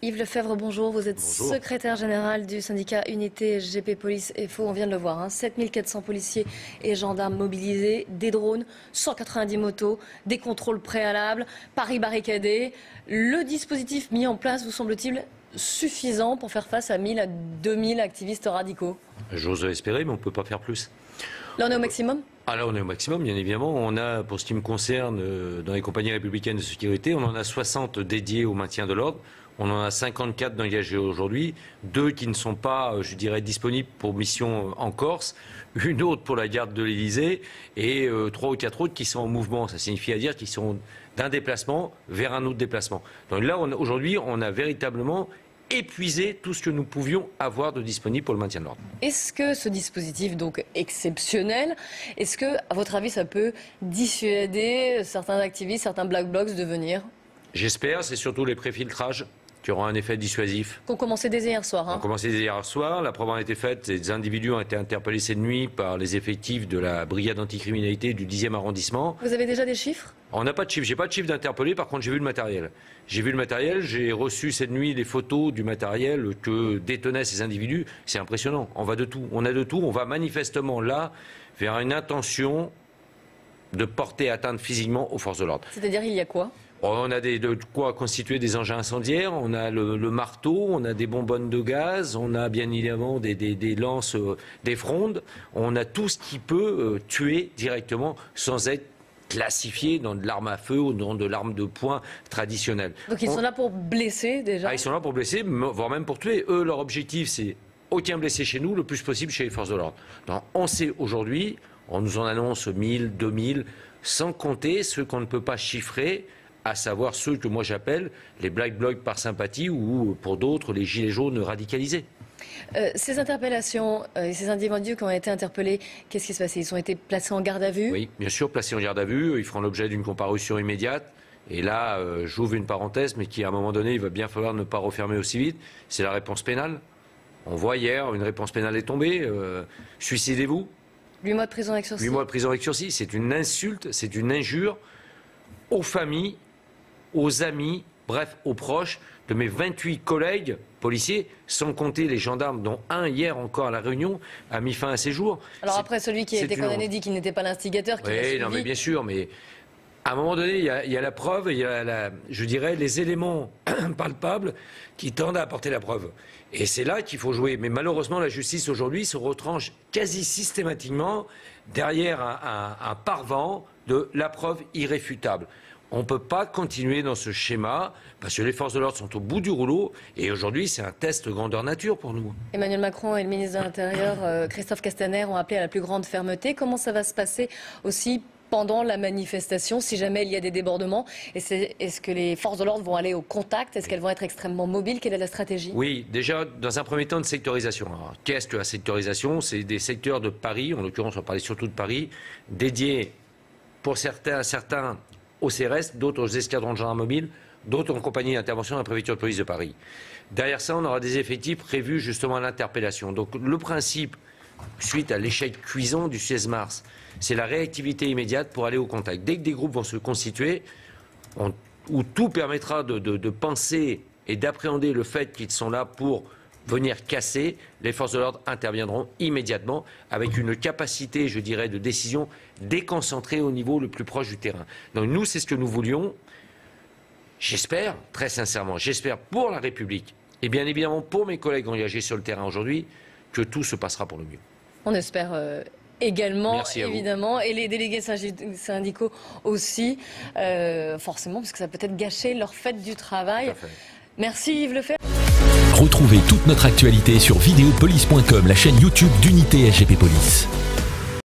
Yves Lefebvre, bonjour. Vous êtes Bonjour. secrétaire général du syndicat Unité SGP Police FO. On vient de le voir, 7400 policiers et gendarmes mobilisés, des drones, 190 motos, des contrôles préalables, Paris barricadé. Le dispositif mis en place vous semble-t-il suffisant pour faire face à 1000 à 2000 activistes radicaux? J'ose espérer, mais on ne peut pas faire plus. Là, on est au maximum? Là, on est au maximum, bien évidemment. On a, pour ce qui me concerne, dans les compagnies républicaines de sécurité, on en a 60 dédiés au maintien de l'ordre. On en a 54 d'engagés aujourd'hui, 2 qui ne sont pas, je dirais, disponibles pour mission en Corse, une autre pour la garde de l'Élysée et 3 ou 4 autres qui sont en mouvement. Ça signifie à dire qu'ils sont d'un déplacement vers un autre déplacement. Donc là, aujourd'hui, on a véritablement épuisé tout ce que nous pouvions avoir de disponible pour le maintien de l'ordre. Est-ce que ce dispositif, donc exceptionnel, est-ce que, à votre avis, ça peut dissuader certains activistes, certains black blocs de venir? J'espère, c'est surtout les préfiltrages qui auront un effet dissuasif. Qu'on commençait dès hier soir. On a commencé dès hier soir, la preuve en a été faite, des individus ont été interpellés cette nuit par les effectifs de la brigade anticriminalité du 10e arrondissement. Vous avez déjà des chiffres? On n'a pas de chiffres, j'ai pas de chiffres d'interpellés, par contre j'ai vu le matériel. J'ai vu le matériel, j'ai reçu cette nuit les photos du matériel que détenaient ces individus. C'est impressionnant, on va de tout, on a de tout, on va manifestement là vers une intention de porter atteinte physiquement aux forces de l'ordre. C'est-à-dire, il y a quoi? On a de quoi constituer des engins incendiaires, on a le marteau, on a des bonbonnes de gaz, on a bien évidemment des lances, des frondes, on a tout ce qui peut tuer directement sans être classifié dans de l'arme à feu ou dans de l'arme de poing traditionnelle. Donc ils sont là pour blesser déjà? Ils sont là pour blesser, voire même pour tuer. Eux, leur objectif, c'est aucun blessé chez nous, le plus possible chez les forces de l'ordre. On sait aujourd'hui, on nous en annonce 1000, 2000, sans compter ceux qu'on ne peut pas chiffrer, à savoir ceux que moi j'appelle les black blocs par sympathie ou pour d'autres les gilets jaunes radicalisés. Ces interpellations et ces individus qui ont été interpellés, qu'est-ce qui se passe? Ils ont été placés en garde à vue? Oui, bien sûr, placés en garde à vue, ils feront l'objet d'une comparution immédiate. Et là, j'ouvre une parenthèse, mais qui à un moment donné, il va bien falloir ne pas refermer aussi vite, c'est la réponse pénale. On voit hier, une réponse pénale est tombée, suicidez-vous. 8 mois de prison avec sursis. 8 mois de prison avec sursis, c'est une insulte, c'est une injure aux familles, aux amis, bref, aux proches de mes 28 collègues policiers, sans compter les gendarmes, dont un hier encore à La Réunion a mis fin à ses jours. Alors après, celui qui a été condamné dit qu'il n'était pas l'instigateur. Oui, non, mais bien sûr, mais à un moment donné, il y a la preuve, il y a je dirais, les éléments palpables qui tendent à apporter la preuve. Et c'est là qu'il faut jouer. Mais malheureusement, la justice aujourd'hui se retranche quasi systématiquement derrière un paravent de la preuve irréfutable. On ne peut pas continuer dans ce schéma parce que les forces de l'ordre sont au bout du rouleau et aujourd'hui c'est un test grandeur nature pour nous. Emmanuel Macron et le ministre de l'Intérieur, Christophe Castaner, ont appelé à la plus grande fermeté. Comment ça va se passer aussi pendant la manifestation si jamais il y a des débordements? Est-ce que les forces de l'ordre vont aller au contact? Est-ce qu'elles vont être extrêmement mobiles? Quelle est la stratégie? Oui, déjà dans un premier temps de sectorisation. Qu'est-ce que la sectorisation? C'est des secteurs de Paris, en l'occurrence on va parler surtout de Paris, dédiés pour certains au CRS, d'autres aux escadrons de gendarmes mobiles, d'autres en compagnie d'intervention de la préfecture de police de Paris. Derrière ça, on aura des effectifs prévus justement à l'interpellation. Donc le principe, suite à l'échec cuisant du 16 mars, c'est la réactivité immédiate pour aller au contact. Dès que des groupes vont se constituer, où tout permettra de penser et d'appréhender le fait qu'ils sont là pour venir casser, les forces de l'ordre interviendront immédiatement avec une capacité, je dirais, de décision déconcentrée au niveau le plus proche du terrain. Donc nous, c'est ce que nous voulions. J'espère, très sincèrement, j'espère pour la République et bien évidemment pour mes collègues engagés sur le terrain aujourd'hui, que tout se passera pour le mieux. On espère également, merci évidemment, et les délégués syndicaux aussi, forcément, parce que ça peut peut-être gâcher leur fête du travail. Merci Yves Lefebvre. Retrouvez toute notre actualité sur videopolice.com, la chaîne YouTube d'Unité SGP Police.